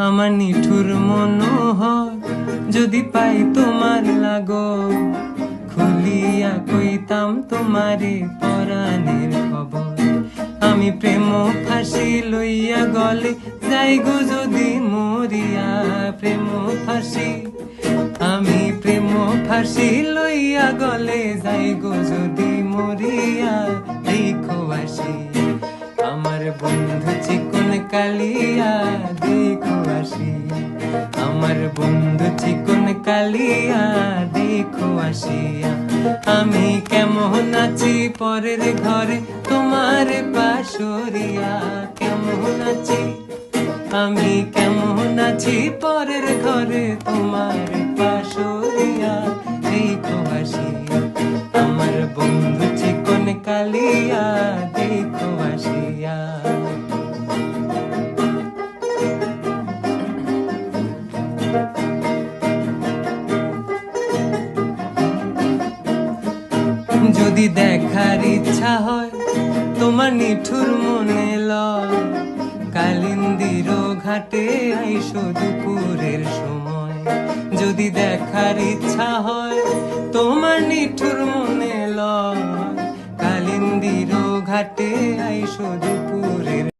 আমার নিঠুর মনোহর যদি পাই তোমার লাগো, খুলিয়া কইতাম তোমারে পরাণের খবর। আমি প্রেম ফাঁসি লইয়া গলে যাই গো যদি মরিয়া, প্রেম ফাঁসি আমি প্রেম ফাঁসি লইয়া গলে যাই গো যদি মরিয়া। দেখো আসি আমার বন্ধু চিকন কালিয়া, দেখো আসি আমার বন্ধু চিকন কালিয়া, দেখো আসিয়া। আমি কেমন আছি পরের ঘরে তোমার পাশরিয়া, কেমন আছি আমি কেমন আছি পরের ঘরে তোমার পাশরিয়া। দেখো আসিয়া আমার বন্ধু চিকন কালিয়া, দেখো আসিয়া। যদি দেখার ইচ্ছা হয় তোমার নিঠুর মনে লয়, কালিন্দির ঘাটে আইসো দুপুরের সময়। যদি দেখার ইচ্ছা হয় তোমার নিঠুর মনে লয়, কালিন্দির ঘাটে আইসো